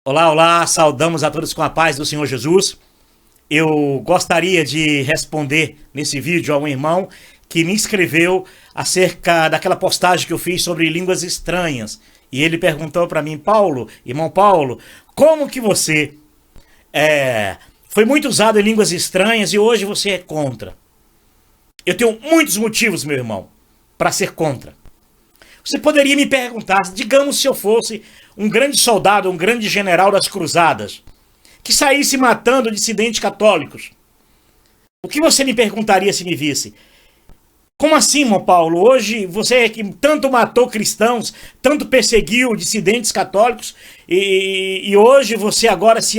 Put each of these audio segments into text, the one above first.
Olá, olá, saudamos a todos com a paz do Senhor Jesus. Eu gostaria de responder nesse vídeo a um irmão que me escreveu acerca daquela postagem que eu fiz sobre línguas estranhas. E ele perguntou para mim, irmão Paulo, como que você foi muito usado em línguas estranhas e hoje você é contra? Eu tenho muitos motivos, meu irmão, para ser contra. Você poderia me perguntar, digamos se eu fosse um grande soldado, um grande general das cruzadas, que saísse matando dissidentes católicos. O que você me perguntaria se me visse? Como assim, irmão Paulo? Hoje você que tanto matou cristãos, tanto perseguiu dissidentes católicos, e hoje você agora se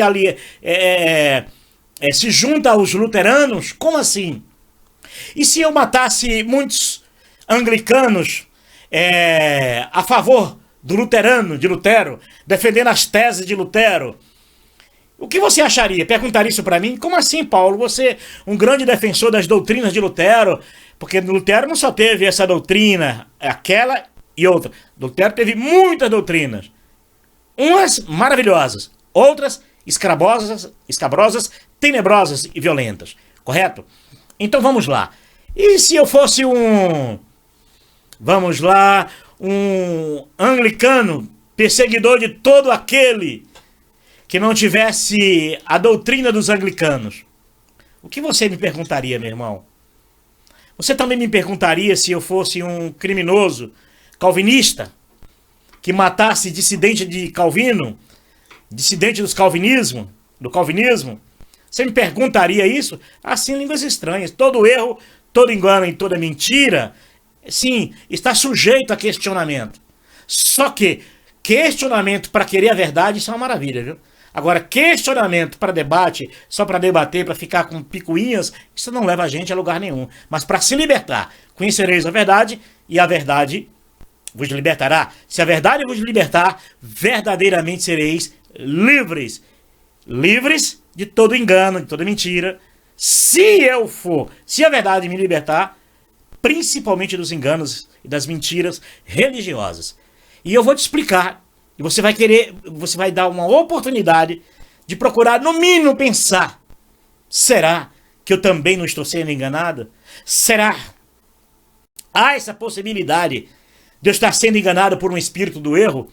junta aos luteranos? Como assim? E se eu matasse muitos anglicanos a favor de Lutero, defendendo as teses de Lutero? O que você acharia? Perguntaria isso para mim? Como assim, Paulo? Você, um grande defensor das doutrinas de Lutero, porque Lutero não só teve essa doutrina, aquela e outra. Lutero teve muitas doutrinas. Umas maravilhosas, outras escabrosas, tenebrosas e violentas. Correto? Então vamos lá. E se eu fosse um anglicano, perseguidor de todo aquele que não tivesse a doutrina dos anglicanos? O que você me perguntaria, meu irmão? Você também me perguntaria se eu fosse um criminoso calvinista que matasse dissidente de Calvino, dissidente do calvinismo? Você me perguntaria isso? Assim, línguas estranhas. Todo erro, todo engano e toda mentira, sim, está sujeito a questionamento. Só que questionamento para querer a verdade, isso é uma maravilha, viu? Agora, questionamento para debate, só para debater, para ficar com picuinhas, isso não leva a gente a lugar nenhum. Mas para se libertar, conhecereis a verdade e a verdade vos libertará. Se a verdade vos libertar, verdadeiramente sereis livres. Livres de todo engano, de toda mentira. Se a verdade me libertar, principalmente dos enganos e das mentiras religiosas. E eu vou te explicar. E você vai dar uma oportunidade de procurar, no mínimo, pensar. Será que eu também não estou sendo enganado? Será? Há essa possibilidade de eu estar sendo enganado por um espírito do erro?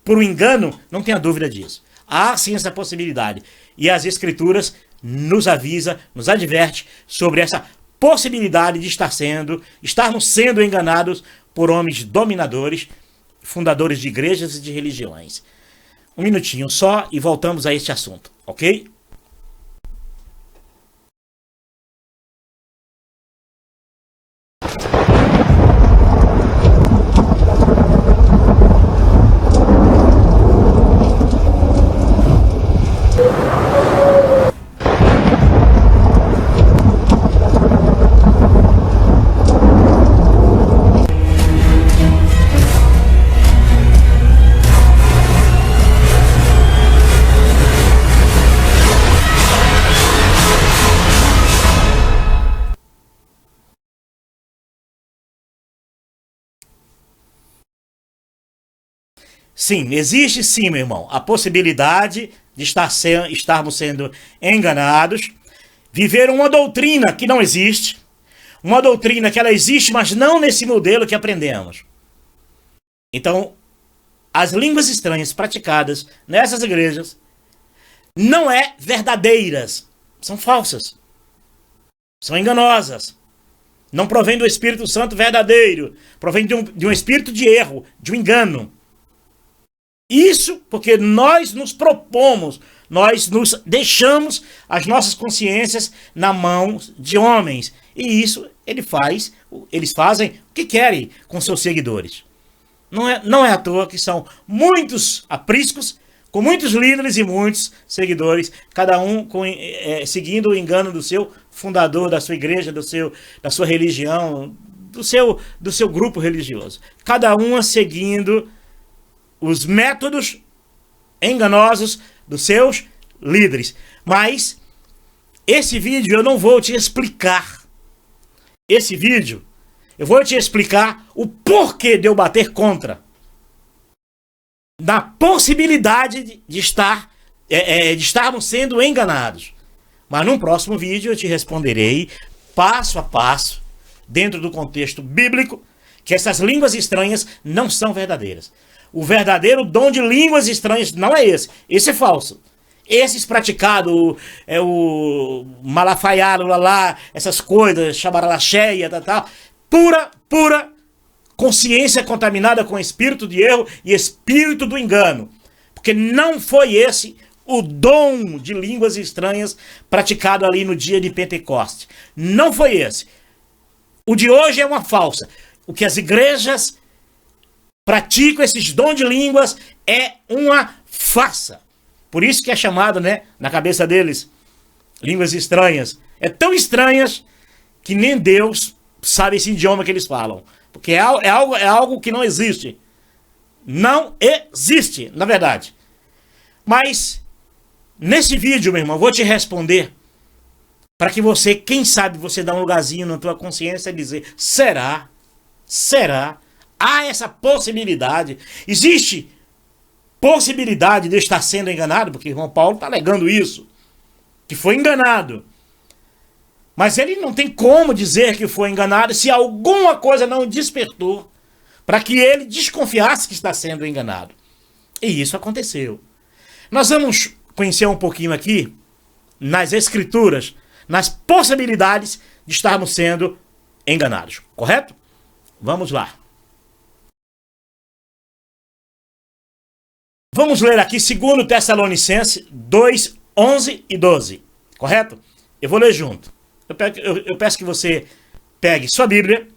Por um engano? Não tenha dúvida disso. Há sim essa possibilidade. E as Escrituras nos avisa, nos adverte sobre essa possibilidade de estarmos sendo enganados por homens dominadores, fundadores de igrejas e de religiões. Um minutinho só e voltamos a este assunto, ok? Sim, existe sim, meu irmão, a possibilidade de estarmos sendo enganados, viver uma doutrina que não existe, uma doutrina que ela existe, mas não nesse modelo que aprendemos. Então, as línguas estranhas praticadas nessas igrejas não é verdadeiras, são falsas, são enganosas, não provém do Espírito Santo verdadeiro, provém de um espírito de erro, de um engano. Isso porque nós nos propomos, nós nos deixamos as nossas consciências na mão de homens. E isso eles fazem o que querem com seus seguidores. Não é à toa que são muitos apriscos, com muitos líderes e muitos seguidores, cada um seguindo o engano do seu fundador, da sua igreja, da sua religião, do seu grupo religioso. Cada um seguindo os métodos enganosos dos seus líderes. Mas esse vídeo eu não vou te explicar. Esse vídeo eu vou te explicar o porquê de eu bater contra. Na possibilidade de estar de estarmos sendo enganados. Mas num próximo vídeo eu te responderei passo a passo, dentro do contexto bíblico, que essas línguas estranhas não são verdadeiras. O verdadeiro dom de línguas estranhas não é esse. Esse é falso. Esses praticados, o malafaiado lá, essas coisas, chabaralacheia, tal, pura consciência contaminada com espírito de erro e espírito do engano. Porque não foi esse o dom de línguas estranhas praticado ali no dia de Pentecostes. Não foi esse. O de hoje é uma falsa. O que as igrejas praticam, esses dons de línguas, é uma farsa. Por isso que é chamado, né, na cabeça deles, línguas estranhas. É tão estranhas que nem Deus sabe esse idioma que eles falam. Porque é algo que não existe. Não existe, na verdade. Mas, nesse vídeo, meu irmão, eu vou te responder para que você, quem sabe, você dá um lugarzinho na tua consciência e dizer, será? Há essa possibilidade? Existe possibilidade de eu estar sendo enganado? Porque o irmão Paulo está alegando isso, que foi enganado. Mas ele não tem como dizer que foi enganado se alguma coisa não despertou para que ele desconfiasse que está sendo enganado. E isso aconteceu. Nós vamos conhecer um pouquinho aqui, nas escrituras, nas possibilidades de estarmos sendo enganados. Correto? Vamos lá. Vamos ler aqui 2 Tessalonicenses 2, 11 e 12. Correto? Eu vou ler junto. Eu peço que você pegue sua Bíblia,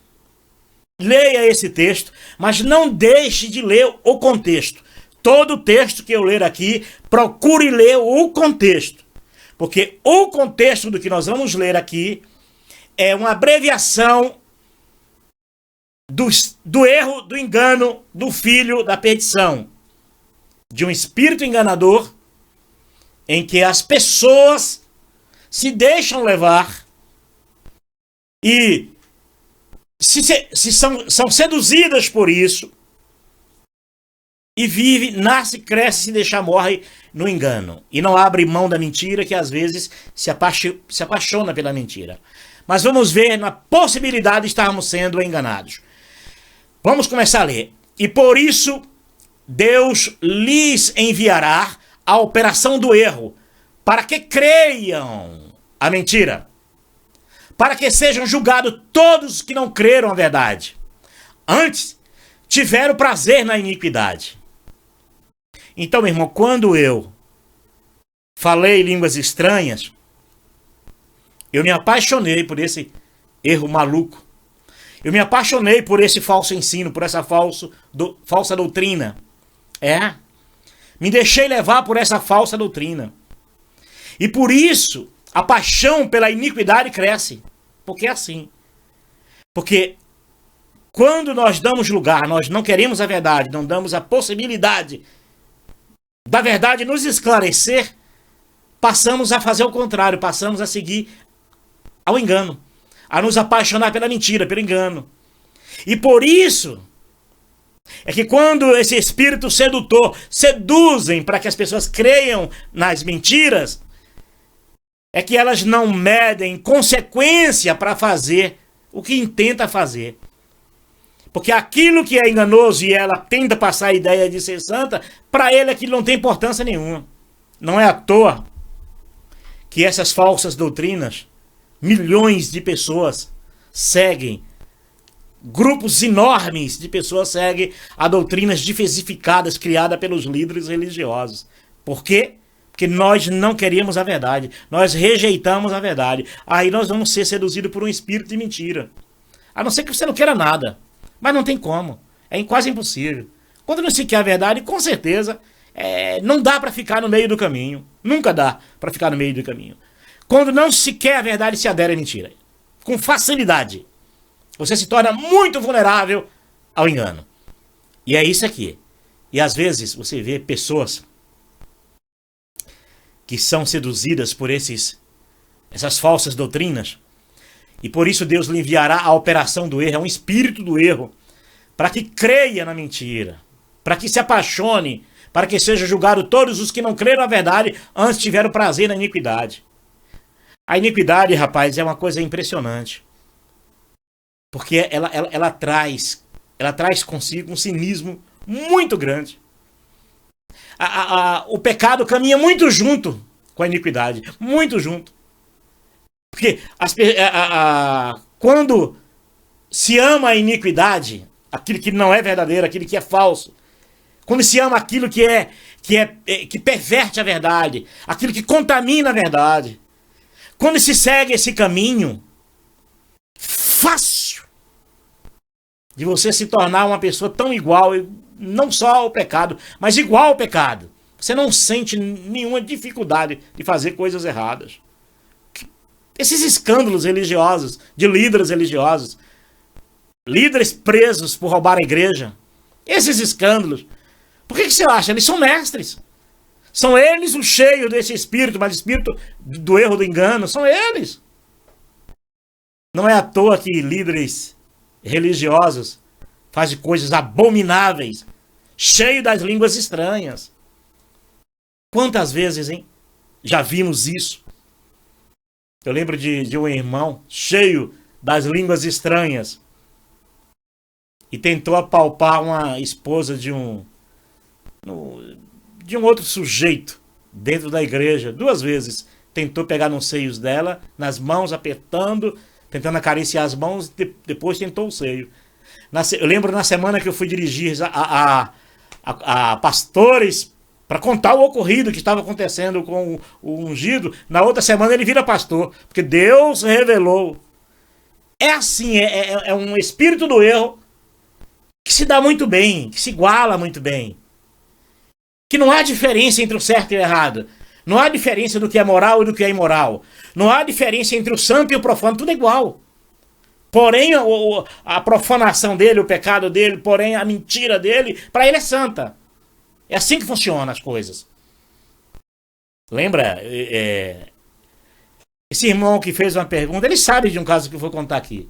leia esse texto, mas não deixe de ler o contexto. Todo texto que eu ler aqui, procure ler o contexto. Porque o contexto do que nós vamos ler aqui é uma abreviação do erro, do engano, do filho da perdição. De um espírito enganador em que as pessoas se deixam levar e são seduzidas por isso e vive, nasce, cresce, se deixa, morre no engano. E não abre mão da mentira, que às vezes se apaixona pela mentira. Mas vamos ver na possibilidade de estarmos sendo enganados. Vamos começar a ler. E por isso Deus lhes enviará a operação do erro, para que creiam a mentira, para que sejam julgados todos os que não creram a verdade. Antes, tiveram prazer na iniquidade. Então, meu irmão, quando eu falei línguas estranhas, eu me apaixonei por esse erro maluco. Eu me apaixonei por esse falso ensino, por essa falsa doutrina. Me deixei levar por essa falsa doutrina. E por isso, a paixão pela iniquidade cresce. Porque é assim. Porque quando nós damos lugar, nós não queremos a verdade, não damos a possibilidade da verdade nos esclarecer, passamos a fazer o contrário, passamos a seguir ao engano, a nos apaixonar pela mentira, pelo engano. E por isso é que quando esse espírito sedutor seduzem para que as pessoas creiam nas mentiras, é que elas não medem consequência para fazer o que intenta fazer. Porque aquilo que é enganoso e ela tenta passar a ideia de ser santa, para ele aquilo não tem importância nenhuma. Não é à toa que essas falsas doutrinas, milhões de pessoas seguem, grupos enormes de pessoas seguem a doutrinas diversificadas criadas pelos líderes religiosos. Por quê? Porque nós não queríamos a verdade, nós rejeitamos a verdade. Aí nós vamos ser seduzidos por um espírito de mentira. A não ser que você não queira nada. Mas não tem como. É quase impossível. Quando não se quer a verdade, com certeza, não dá para ficar no meio do caminho. Nunca dá para ficar no meio do caminho. Quando não se quer a verdade, se adere à mentira. Com facilidade. Você se torna muito vulnerável ao engano. E é isso aqui. E às vezes você vê pessoas que são seduzidas por essas falsas doutrinas. E por isso Deus lhe enviará a operação do erro, é um espírito do erro, para que creia na mentira, para que se apaixone para que sejam julgados todos os que não creram na verdade, antes tiveram prazer na iniquidade. A iniquidade, rapaz, é uma coisa impressionante. Porque ela traz consigo um cinismo muito grande. O pecado caminha muito junto com a iniquidade, muito junto. Porque quando se ama a iniquidade, aquilo que não é verdadeiro, aquilo que é falso, quando se ama aquilo que perverte a verdade, aquilo que contamina a verdade, quando se segue esse caminho, fácil de você se tornar uma pessoa tão igual, não só ao pecado, mas igual ao pecado. Você não sente nenhuma dificuldade de fazer coisas erradas. Esses escândalos religiosos, de líderes religiosos, líderes presos por roubar a igreja, esses escândalos, por que você acha? Eles são mestres. São eles o cheio desse espírito, mas espírito do erro, do engano, são eles. Não é à toa que líderes religiosos fazem coisas abomináveis, cheio das línguas estranhas. Quantas vezes, hein? Já vimos isso. Eu lembro de um irmão cheio das línguas estranhas e tentou apalpar uma esposa de um outro sujeito dentro da igreja. 2 vezes tentou pegar nos seios dela, nas mãos, apertando, tentando acariciar as mãos, depois tentou o seio. Eu lembro na semana que eu fui dirigir a pastores para contar o ocorrido que estava acontecendo com o ungido. Na outra semana ele vira pastor, porque Deus revelou. É assim, é um espírito do erro que se dá muito bem, que se iguala muito bem. Que não há diferença entre o certo e o errado. Não há diferença do que é moral e do que é imoral. Não há diferença entre o santo e o profano, tudo é igual. Porém, a profanação dele, o pecado dele, porém a mentira dele, para ele é santa. É assim que funcionam as coisas. Lembra? Esse irmão que fez uma pergunta, ele sabe de um caso que eu vou contar aqui.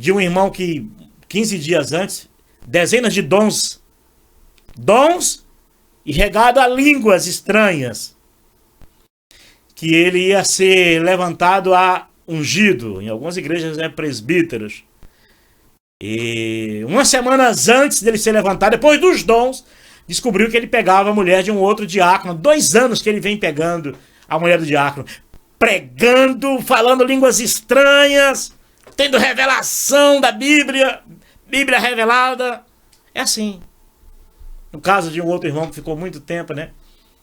De um irmão que, 15 dias antes, dezenas de dons e regado a línguas estranhas, que ele ia ser levantado a ungido, em algumas igrejas presbíteros. E umas semanas antes dele ser levantado, depois dos dons, descobriu que ele pegava a mulher de um outro diácono. 2 anos que ele vem pegando a mulher do diácono, pregando, falando línguas estranhas, tendo revelação da Bíblia revelada. É assim. No caso de um outro irmão que ficou muito tempo, né?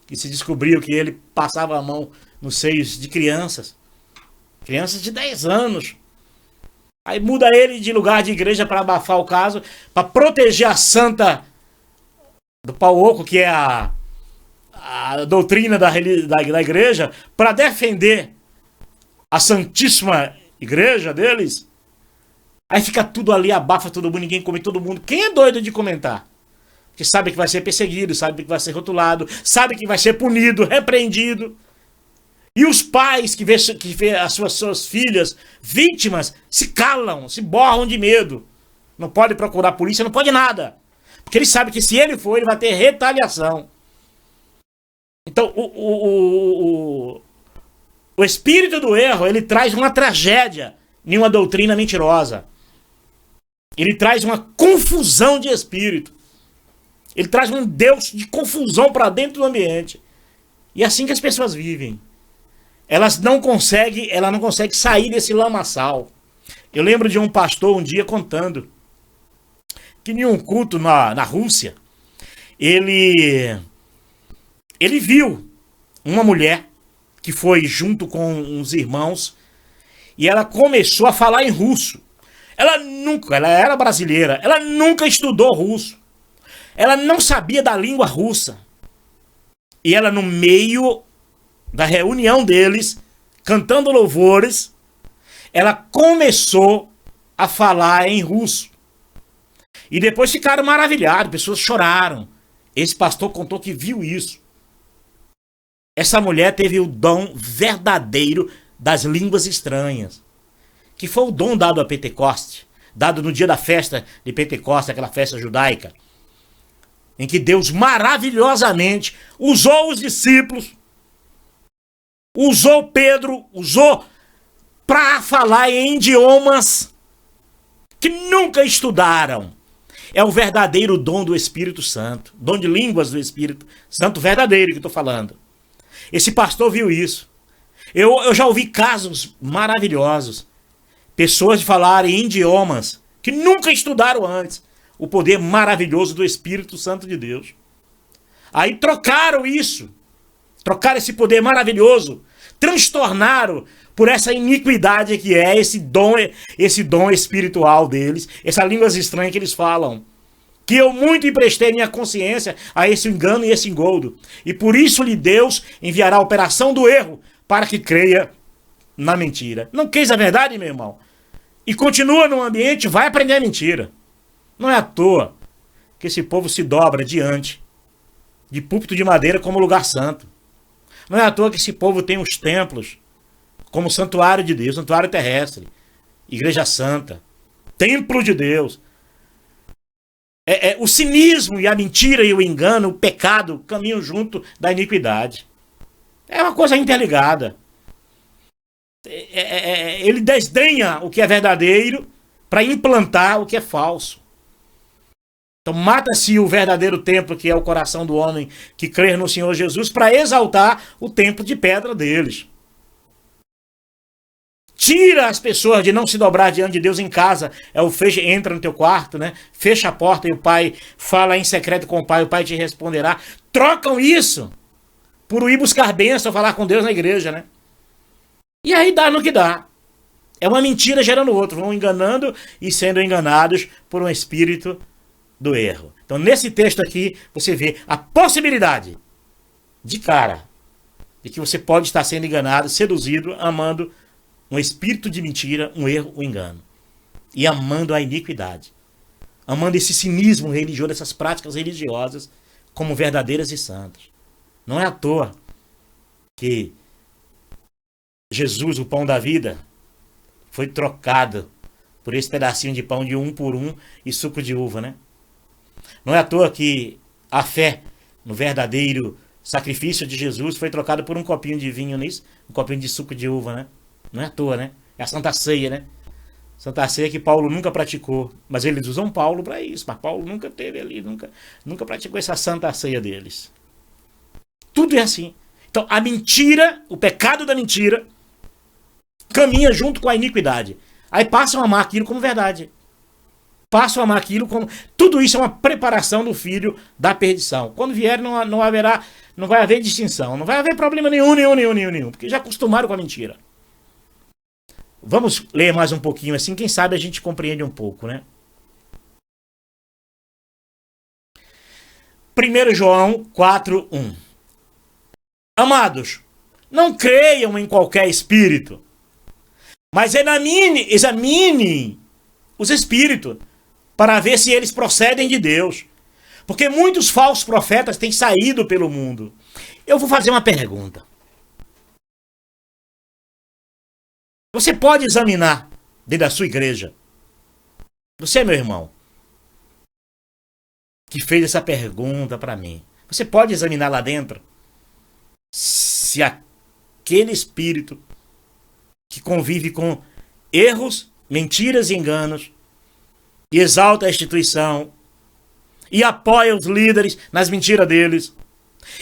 Que se descobriu que ele passava a mão nos seios de crianças. Crianças de 10 anos. Aí muda ele de lugar de igreja para abafar o caso, para proteger a santa do pau oco, que é a doutrina da igreja, para defender a santíssima igreja deles. Aí fica tudo ali, abafa todo mundo, ninguém come todo mundo. Quem é doido de comentar? Que sabe que vai ser perseguido, sabe que vai ser rotulado, sabe que vai ser punido, repreendido. E os pais que vê as suas filhas vítimas se calam, se borram de medo. Não pode procurar a polícia, não pode nada. Porque ele sabe que se ele for, ele vai ter retaliação. Então, o espírito do erro, ele traz uma tragédia em uma doutrina mentirosa. Ele traz uma confusão de espírito. Ele traz um Deus de confusão para dentro do ambiente. E é assim que as pessoas vivem. Ela não consegue sair desse lamaçal. Eu lembro de um pastor um dia contando que em um culto na Rússia, ele viu uma mulher que foi junto com uns irmãos e ela começou a falar em russo. Ela era brasileira, ela nunca estudou russo. Ela não sabia da língua russa. E ela, no meio da reunião deles, cantando louvores, ela começou a falar em russo. E depois ficaram maravilhados, pessoas choraram. Esse pastor contou que viu isso. Essa mulher teve o dom verdadeiro das línguas estranhas, que foi o dom dado a Pentecoste, dado no dia da festa de Pentecostes, aquela festa judaica. em que Deus maravilhosamente usou os discípulos, usou Pedro, usou para falar em idiomas que nunca estudaram. É o verdadeiro dom do Espírito Santo, dom de línguas do Espírito Santo verdadeiro que estou falando. Esse pastor viu isso. Eu já ouvi casos maravilhosos, pessoas de falarem em idiomas que nunca estudaram antes, o poder maravilhoso do Espírito Santo de Deus. Aí trocaram isso, trocaram esse poder maravilhoso, transtornaram por essa iniquidade que é esse dom espiritual deles, essas línguas estranhas que eles falam. Que eu muito emprestei minha consciência a esse engano e esse engodo. E por isso lhe Deus enviará a operação do erro para que creia na mentira. Não quis a verdade, meu irmão? E continua no ambiente, vai aprender a mentira. Não é à toa que esse povo se dobra diante de púlpito de madeira como lugar santo. Não é à toa que esse povo tem os templos como santuário de Deus, santuário terrestre, igreja santa, templo de Deus. O cinismo e a mentira e o engano, o pecado, caminham junto da iniquidade. É uma coisa interligada. Ele desdenha o que é verdadeiro para implantar o que é falso. Então mata-se o verdadeiro templo, que é o coração do homem que crê no Senhor Jesus, para exaltar o templo de pedra deles. Tira as pessoas de não se dobrar diante de Deus em casa. Entra no teu quarto, né? Fecha a porta e o pai fala em secreto com o pai te responderá. Trocam isso por ir buscar bênção, falar com Deus na igreja, né? E aí dá no que dá. É uma mentira gerando outro. Vão enganando e sendo enganados por um espírito do erro. Então nesse texto aqui você vê a possibilidade de cara de que você pode estar sendo enganado, seduzido, amando um espírito de mentira, um erro, um engano. E amando a iniquidade. Amando esse cinismo religioso, essas práticas religiosas como verdadeiras e santas. Não é à toa que Jesus, o pão da vida, foi trocado por esse pedacinho de pão de 1 por 1 e suco de uva, né? Não é à toa que a fé no verdadeiro sacrifício de Jesus foi trocada por um copinho de vinho nisso, um copinho de suco de uva, né? Não é à toa, né? É a Santa Ceia, né? Santa Ceia que Paulo nunca praticou. Mas eles usam Paulo para isso. Mas Paulo nunca teve ali, nunca praticou essa Santa Ceia deles. Tudo é assim. Então a mentira, o pecado da mentira, caminha junto com a iniquidade. Aí passam a amar aquilo como verdade. Passam a amar aquilo como... Tudo isso é uma preparação do filho da perdição. Quando vier não vai haver distinção. Não vai haver problema nenhum. Porque já acostumaram com a mentira. Vamos ler mais um pouquinho assim, quem sabe a gente compreende um pouco, né? 1 João 4:1. Amados, não creiam em qualquer espírito, mas examine os espíritos para ver se eles procedem de Deus. Porque muitos falsos profetas têm saído pelo mundo. Eu vou fazer uma pergunta. Você pode examinar dentro da sua igreja. Você, meu irmão, que fez essa pergunta para mim. Você pode examinar lá dentro se aquele espírito que convive com erros, mentiras e enganos, e exalta a instituição, e apoia os líderes nas mentiras deles,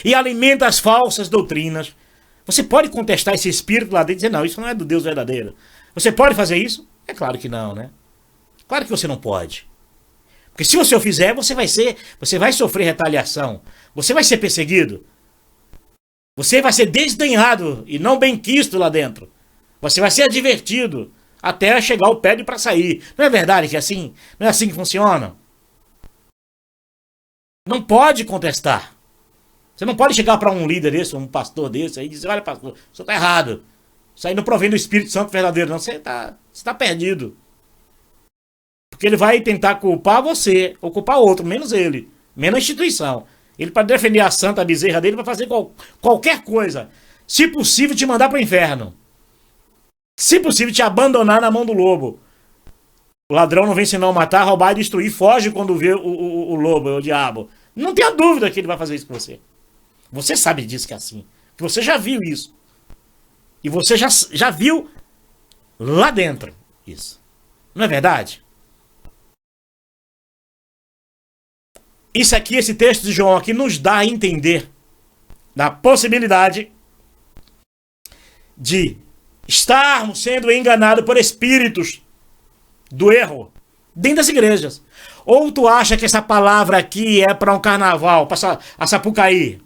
e alimenta as falsas doutrinas. Você pode contestar esse espírito lá dentro e dizer, não, isso não é do Deus verdadeiro. Você pode fazer isso? É claro que não, né? Claro que você não pode. Porque se você o fizer, você vai sofrer retaliação. Você vai ser perseguido. Você vai ser desdenhado e não benquisto lá dentro. Você vai ser advertido até chegar o pé para sair. Não é verdade que é assim? Não é assim que funciona? Não pode contestar. Você não pode chegar para um líder desse, um pastor desse, aí e dizer, olha pastor, você está errado. Isso aí não provém do Espírito Santo verdadeiro, não. Você está perdido. Porque ele vai tentar culpar você, ou culpar outro, menos ele, menos a instituição. Ele, para defender a santa bezerra dele, vai fazer qualquer coisa. Se possível, te mandar para o inferno. Se possível, te abandonar na mão do lobo. O ladrão não vem senão matar, roubar e destruir. Foge quando vê o lobo, o diabo. Não tenha dúvida que ele vai fazer isso com você. Você sabe disso que é assim. Que você já viu isso. E você já viu lá dentro isso. Não é verdade? Isso aqui, esse texto de João aqui, nos dá a entender da possibilidade de estarmos sendo enganados por espíritos do erro dentro das igrejas. Ou tu acha que essa palavra aqui é para um carnaval, para a Sapucaí?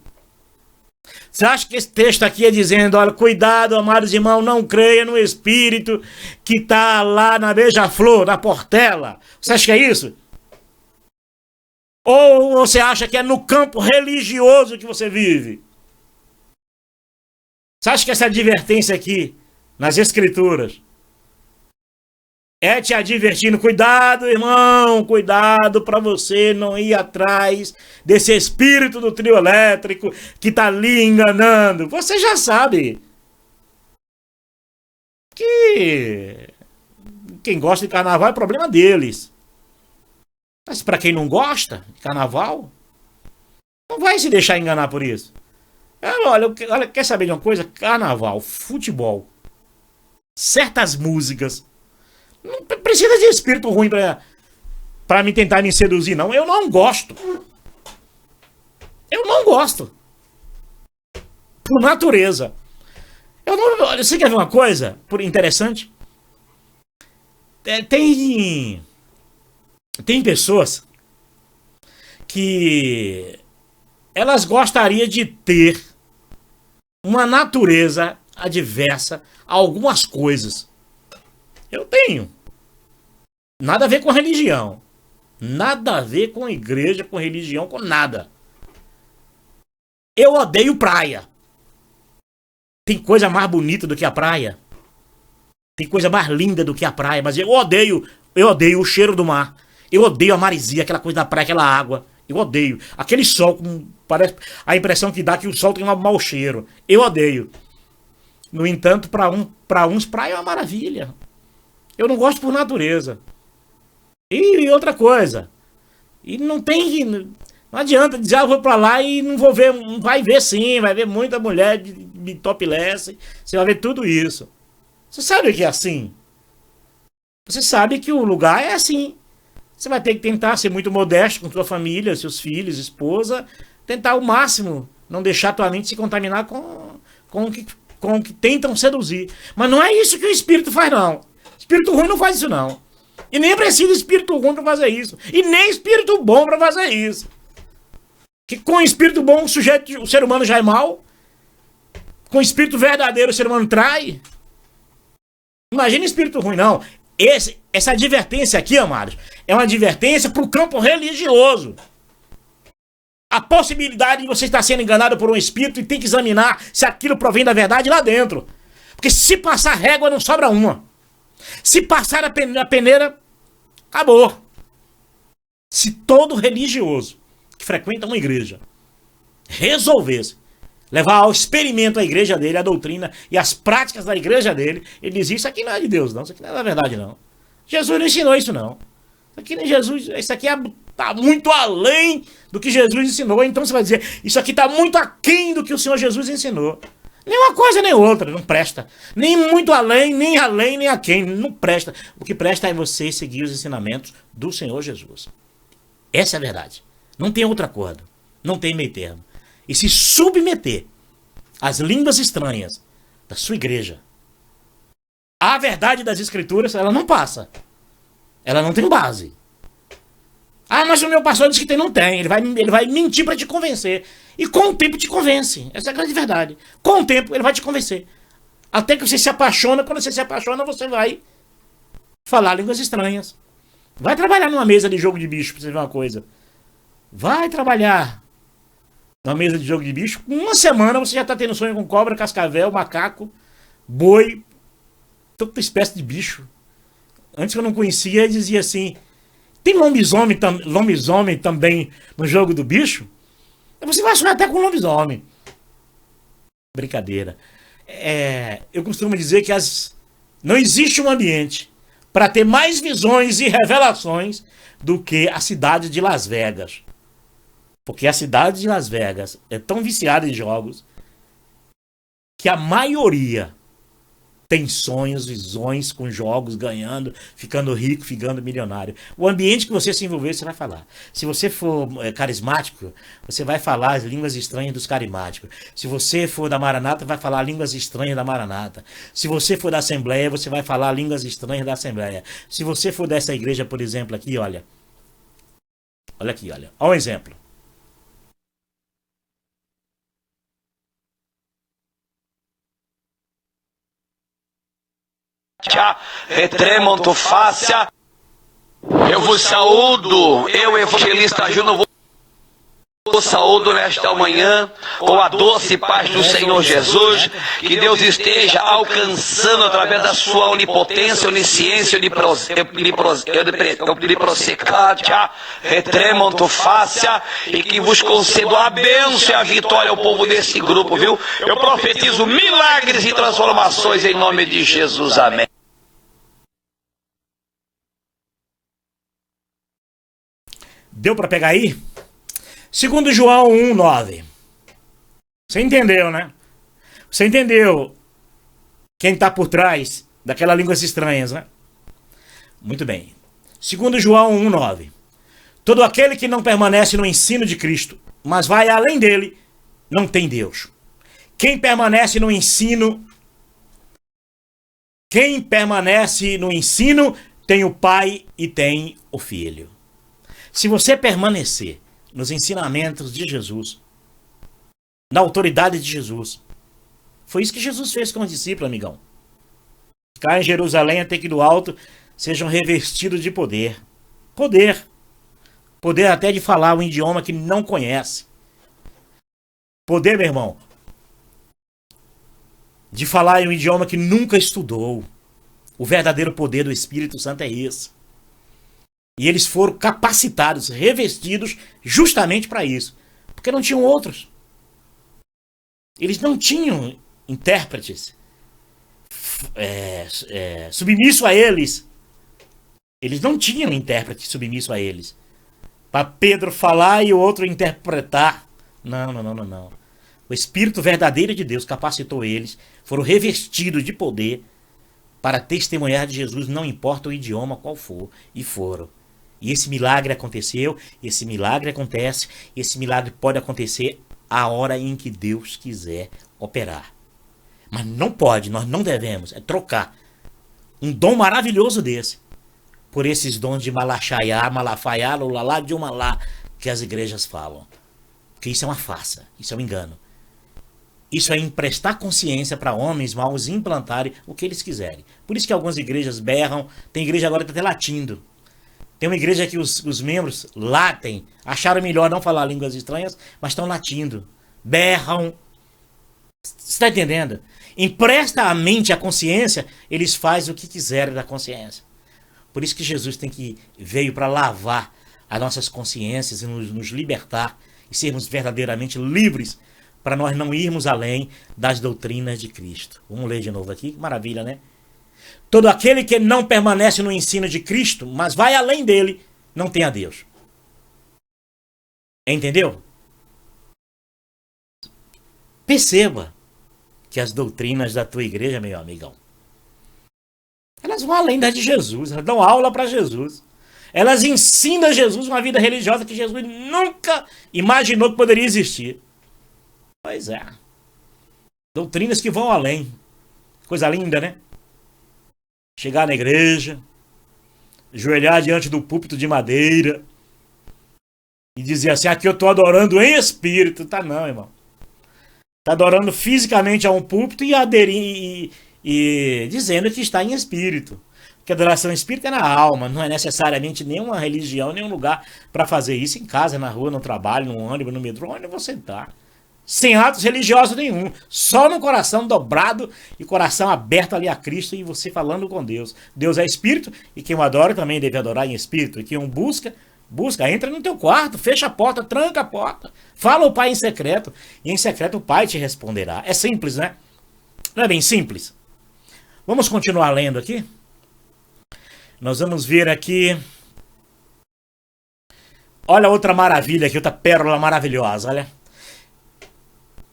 Você acha que esse texto aqui é dizendo, olha, cuidado, amados irmãos, não creia no espírito que está lá na Beija-Flor, na Portela? Você acha que é isso? Ou você acha que é no campo religioso que você vive? Você acha que essa advertência aqui, nas escrituras, é te advertindo, cuidado, irmão, cuidado para você não ir atrás desse espírito do trio elétrico que tá ali enganando. Você já sabe que quem gosta de carnaval é problema deles. Mas para quem não gosta de carnaval, não vai se deixar enganar por isso. Olha, quer saber de uma coisa? Carnaval, futebol, certas músicas, não precisa de espírito ruim pra me tentar me seduzir, não. Eu não gosto. Eu não gosto. Por natureza. Você quer ver uma coisa por interessante? Tem pessoas que elas gostariam de ter uma natureza adversa a algumas coisas. Eu tenho. Nada a ver com religião. Nada a ver com igreja, com religião, com nada. Eu odeio praia. Tem coisa mais bonita do que a praia? Tem coisa mais linda do que a praia, mas eu odeio o cheiro do mar. Eu odeio a maresia, aquela coisa da praia, aquela água. Eu odeio. Aquele sol, parece a impressão que dá que o sol tem um mau cheiro. Eu odeio. No entanto, para uns, praia é uma maravilha. Eu não gosto por natureza. E outra coisa. E não adianta dizer, eu vou pra lá e não vou ver. Vai ver sim, vai ver muita mulher de topless. Você vai ver tudo isso. Você sabe que é assim. Você sabe que o lugar é assim. Você vai ter que tentar ser muito modesto com sua família, seus filhos, esposa. Tentar ao máximo não deixar tua mente se contaminar com o que tentam seduzir. Mas não é isso que o espírito faz, não. Espírito ruim não faz isso, não. E nem precisa de espírito ruim para fazer isso. E nem espírito bom para fazer isso. Que com espírito bom o ser humano já é mau. Com espírito verdadeiro o ser humano trai. Imagina espírito ruim, não. Essa advertência aqui, amados, é uma advertência para o campo religioso. A possibilidade de você estar sendo enganado por um espírito e tem que examinar se aquilo provém da verdade lá dentro. Porque se passar régua, não sobra uma. Se passar a peneira, acabou. Se todo religioso que frequenta uma igreja resolvesse levar ao experimento a igreja dele, a doutrina e as práticas da igreja dele, ele diz, isso aqui não é de Deus, não. Isso aqui não é da verdade, não. Jesus não ensinou isso, não. Isso aqui nem Jesus, isso aqui está muito além do que Jesus ensinou. Então você vai dizer, isso aqui está muito aquém do que o Senhor Jesus ensinou. Nem uma coisa nem outra, não presta. Nem muito além, nem aquém, não presta. O que presta é você seguir os ensinamentos do Senhor Jesus. Essa é a verdade. Não tem outro acordo. Não tem meio termo. E se submeter às línguas estranhas da sua igreja, a verdade das escrituras, ela não passa. Ela não tem base. Ah, mas o meu pastor diz que tem, não tem. Ele vai mentir para te convencer. E com o tempo te convence. Essa é a grande verdade. Com o tempo ele vai te convencer. Até que você se apaixona. Quando você se apaixona, você vai falar línguas estranhas. Vai trabalhar numa mesa de jogo de bicho, pra você ver uma coisa. Vai trabalhar numa mesa de jogo de bicho. Uma semana você já tá tendo sonho com cobra, cascavel, macaco, boi, toda espécie de bicho. Antes que eu não conhecia, ele dizia assim, tem lobisomem também no jogo do bicho? Você vai sonhar até com lobisomem. Brincadeira. Eu costumo dizer que não existe um ambiente para ter mais visões e revelações do que a cidade de Las Vegas. Porque a cidade de Las Vegas é tão viciada em jogos que a maioria tem sonhos, visões com jogos, ganhando, ficando rico, ficando milionário. O ambiente que você se envolver, você vai falar. Se você for carismático, você vai falar as línguas estranhas dos carismáticos. Se você for da Maranata, vai falar línguas estranhas da Maranata. Se você for da Assembleia, você vai falar línguas estranhas da Assembleia. Se você for dessa igreja, por exemplo, aqui, olha. Olha aqui, olha. Olha um exemplo. Retremonto fácia. Eu vos saúdo, eu, evangelista Júnior, vos saúdo nesta manhã com a doce paz do Senhor Jesus. Que Deus esteja alcançando através da sua onipotência, onisciência, oniprosecátia, retremonto fácia, e que vos concedo a bênção e a vitória ao povo desse grupo, viu? Eu profetizo milagres e transformações em nome de Jesus. Amém. Deu para pegar aí? Segundo João 1:9. Você entendeu, né? Você entendeu quem está por trás daquelas línguas estranhas, né? Muito bem. Segundo João 1:9. Todo aquele que não permanece no ensino de Cristo, mas vai além dele, não tem Deus. Quem permanece no ensino tem o Pai e tem o Filho. Se você permanecer nos ensinamentos de Jesus, na autoridade de Jesus, foi isso que Jesus fez com os discípulos, amigão. Cá em Jerusalém, até que do alto, sejam revestidos de poder. Poder. Poder até de falar um idioma que não conhece. Poder, meu irmão, de falar em um idioma que nunca estudou. O verdadeiro poder do Espírito Santo é esse. E eles foram capacitados, revestidos justamente para isso. Porque não tinham outros. Eles não tinham intérpretes submisso a eles. Eles não tinham intérprete submisso a eles. Para Pedro falar e o outro interpretar. Não. O Espírito verdadeiro de Deus capacitou eles. Foram revestidos de poder para testemunhar de Jesus, não importa o idioma qual for. E foram. E esse milagre aconteceu, esse milagre acontece, esse milagre pode acontecer a hora em que Deus quiser operar. Mas não pode, nós não devemos, trocar um dom maravilhoso desse por esses dons de malachaiá, malafaiá, lulalá, de uma lá que as igrejas falam. Porque isso é uma farsa, isso é um engano. Isso é emprestar consciência para homens maus implantarem o que eles quiserem. Por isso que algumas igrejas berram, tem igreja agora que está até latindo. Tem uma igreja que os membros latem, acharam melhor não falar línguas estranhas, mas estão latindo, berram. Você está entendendo? Empresta a mente, a consciência, eles fazem o que quiserem da consciência. Por isso que Jesus veio para lavar as nossas consciências e nos libertar e sermos verdadeiramente livres para nós não irmos além das doutrinas de Cristo. Vamos ler de novo aqui, que maravilha, né? Todo aquele que não permanece no ensino de Cristo, mas vai além dele, não tem a Deus. Entendeu? Perceba que as doutrinas da tua igreja, meu amigão, elas vão além das de Jesus, elas dão aula para Jesus. Elas ensinam Jesus uma vida religiosa que Jesus nunca imaginou que poderia existir. Pois é. Doutrinas que vão além. Coisa linda, né? Chegar na igreja, ajoelhar diante do púlpito de madeira e dizer assim, aqui eu estou adorando em espírito. Tá não, irmão. Está adorando fisicamente a um púlpito e dizendo que está em espírito. Porque a adoração em espírito é na alma, não é necessariamente nenhuma religião, nenhum lugar para fazer isso em casa, na rua, no trabalho, no ônibus, no metrô, onde você está. Sem atos religiosos nenhum, só no coração dobrado e coração aberto ali a Cristo e você falando com Deus. Deus é espírito e quem o adora também deve adorar em espírito. E quem o busca, entra no teu quarto, fecha a porta, tranca a porta, fala ao Pai em secreto e em secreto o Pai te responderá. É simples, né? Não é bem simples? Vamos continuar lendo aqui? Nós vamos ver aqui Olha outra maravilha aqui, outra pérola maravilhosa, olha.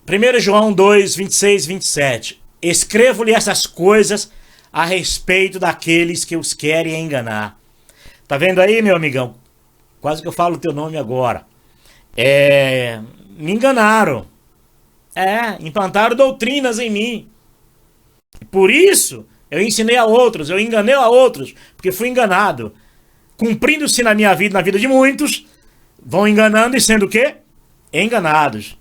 1 João 2, 26, 27. Escrevo-lhe essas coisas a respeito daqueles que os querem enganar. Tá vendo aí, meu amigão? Quase que eu falo o teu nome agora. Me enganaram. Implantaram doutrinas em mim. Por isso, eu ensinei a outros, eu enganei a outros, porque fui enganado. Cumprindo-se na minha vida, na vida de muitos, vão enganando e sendo o quê? Enganados.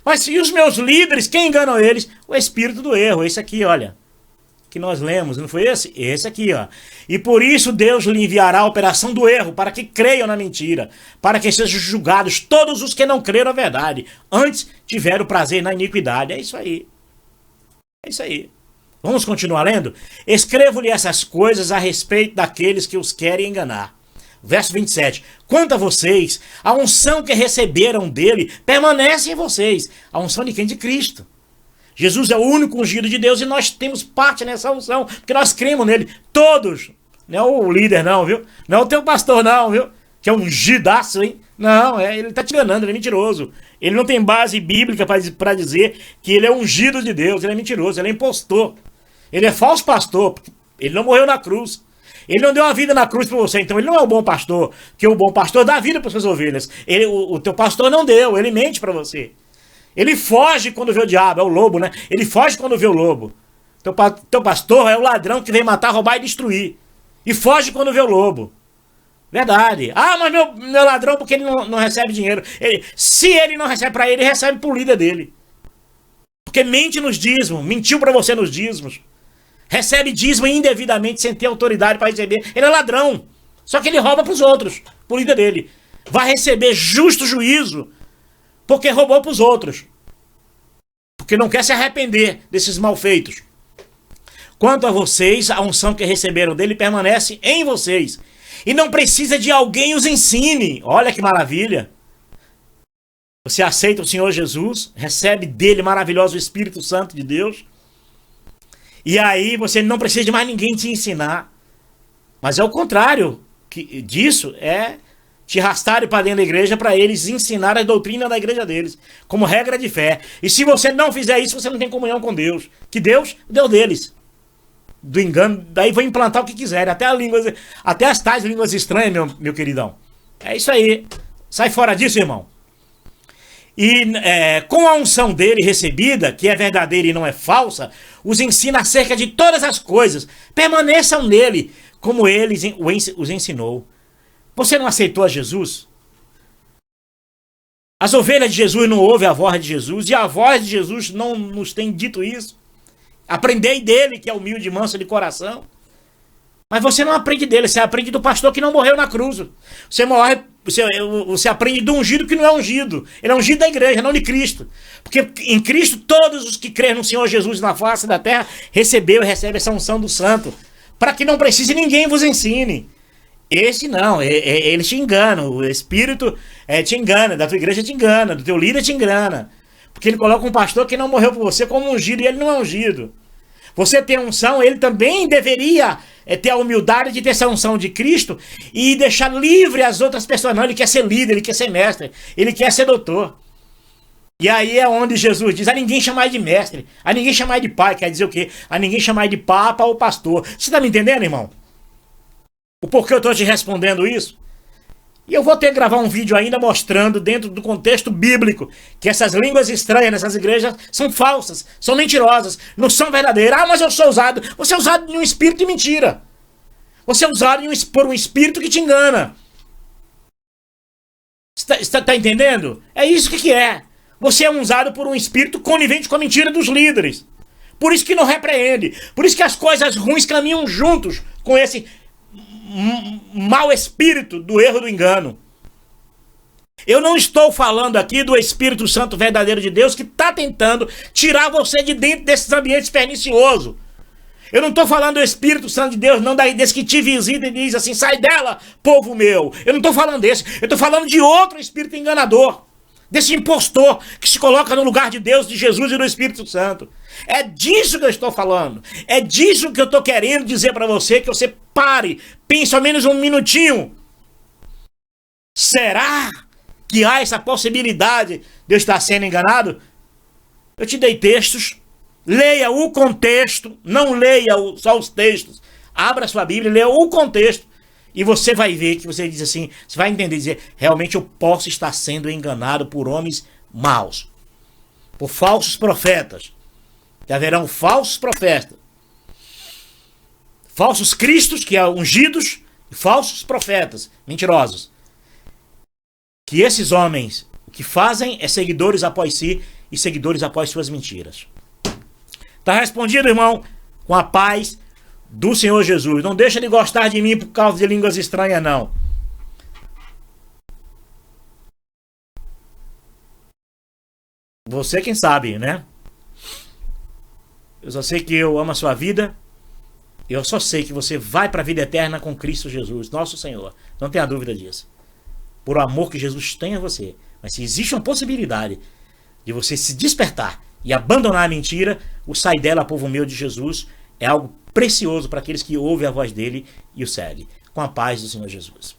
Mas e os meus líderes, quem enganam eles? O espírito do erro, esse aqui, olha. Que nós lemos, não foi esse? Esse aqui, ó. E por isso Deus lhe enviará a operação do erro, para que creiam na mentira, para que sejam julgados todos os que não creram na verdade, antes tiveram prazer na iniquidade. É isso aí. É isso aí. Vamos continuar lendo? Escrevo-lhe essas coisas a respeito daqueles que os querem enganar. Verso 27. Quanto a vocês, a unção que receberam dele permanece em vocês. A unção de quem? De Cristo. Jesus é o único ungido de Deus e nós temos parte nessa unção, porque nós cremos nele. Todos. Não é o líder não, viu? Não é o teu pastor não, viu? Que é um ungidaço, hein? Não, ele está te enganando, ele é mentiroso. Ele não tem base bíblica para dizer que ele é ungido de Deus. Ele é mentiroso, ele é impostor. Ele é falso pastor, porque ele não morreu na cruz. Ele não deu a vida na cruz para você, então ele não é o bom pastor, que o bom pastor dá a vida para suas ovelhas. O teu pastor não deu, ele mente para você. Ele foge quando vê o diabo, é o lobo, né? Ele foge quando vê o lobo. Teu pastor é o ladrão que vem matar, roubar e destruir. E foge quando vê o lobo. Verdade. Mas meu ladrão, porque ele não recebe dinheiro. Se ele não recebe para ele recebe pro líder dele. Porque mente nos dízimos, mentiu para você nos dízimos. Recebe dízimo indevidamente, sem ter autoridade para receber. Ele é ladrão. Só que ele rouba para os outros, pro líder dele. Vai receber justo juízo, porque roubou para os outros. Porque não quer se arrepender desses malfeitos. Quanto a vocês, a unção que receberam dele permanece em vocês. E não precisa de alguém os ensine. Olha que maravilha. Você aceita o Senhor Jesus, recebe dele maravilhoso Espírito Santo de Deus. E aí você não precisa de mais ninguém te ensinar. Mas é o contrário disso, é te arrastarem para dentro da igreja para eles ensinarem a doutrina da igreja deles, como regra de fé. E se você não fizer isso, você não tem comunhão com Deus. Que Deus deu deles. Do engano, daí vão implantar o que quiserem, até as tais línguas estranhas, meu queridão. É isso aí. Sai fora disso, irmão. E com a unção dele recebida, que é verdadeira e não é falsa, os ensina acerca de todas as coisas. Permaneçam nele, como ele os ensinou. Você não aceitou a Jesus? As ovelhas de Jesus não ouvem a voz de Jesus, e a voz de Jesus não nos tem dito isso. Aprendei dele, que é humilde e manso de coração. Mas você não aprende dele, você aprende do pastor que não morreu na cruz. Você aprende do ungido que não é ungido. Ele é ungido da igreja, não de Cristo. Porque em Cristo todos os que creem no Senhor Jesus na face da terra recebem essa unção do santo. Para que não precise ninguém vos ensine. Esse não, ele te engana. O Espírito te engana, da tua igreja te engana, do teu líder te engana. Porque ele coloca um pastor que não morreu por você como ungido e ele não é ungido. Você tem unção, ele também deveria ter a humildade de ter essa unção de Cristo e deixar livre as outras pessoas. Não, ele quer ser líder, ele quer ser mestre, ele quer ser doutor. E aí é onde Jesus diz, a ninguém chamar de mestre, a ninguém chamar de pai, quer dizer o quê? A ninguém chamar de papa ou pastor. Você está me entendendo, irmão? O porquê eu estou te respondendo isso? E eu vou ter que gravar um vídeo ainda mostrando, dentro do contexto bíblico, que essas línguas estranhas nessas igrejas são falsas, são mentirosas, não são verdadeiras. Mas eu sou usado. Você é usado de um espírito de mentira. Você é usado por um espírito que te engana. Você tá entendendo? É isso que é. Você é usado por um espírito conivente com a mentira dos líderes. Por isso que não repreende. Por isso que as coisas ruins caminham juntos com esse mau espírito do erro, do engano. Eu não estou falando aqui do Espírito Santo verdadeiro de Deus que está tentando tirar você de dentro desses ambientes perniciosos. Eu não estou falando do Espírito Santo de Deus, não desse que te visita e diz assim, sai dela, povo meu. Eu não estou falando desse, eu estou falando de outro espírito enganador. Desse impostor que se coloca no lugar de Deus, de Jesus e do Espírito Santo. É disso que eu estou falando. É disso que eu estou querendo dizer para você, que você pare, pense ao menos um minutinho. Será que há essa possibilidade de eu estar sendo enganado? Eu te dei textos, leia o contexto, não leia só os textos. Abra sua Bíblia, leia o contexto e você vai ver que você diz assim, você vai entender, dizer, realmente eu posso estar sendo enganado por homens maus, por falsos profetas. Que haverão falsos profetas, falsos cristos, que é ungidos, e falsos profetas, mentirosos. Que esses homens, o que fazem é seguidores após si e seguidores após suas mentiras. Tá respondido, irmão, com a paz do Senhor Jesus. Não deixa de gostar de mim por causa de línguas estranhas, não. Você quem sabe, né? Eu só sei que eu amo a sua vida. Eu só sei que você vai para a vida eterna com Cristo Jesus, nosso Senhor. Não tenha dúvida disso. Por o amor que Jesus tem a você. Mas se existe uma possibilidade de você se despertar e abandonar a mentira, o sai dela, povo meu, de Jesus, é algo precioso para aqueles que ouvem a voz dele e o seguem. Com a paz do Senhor Jesus.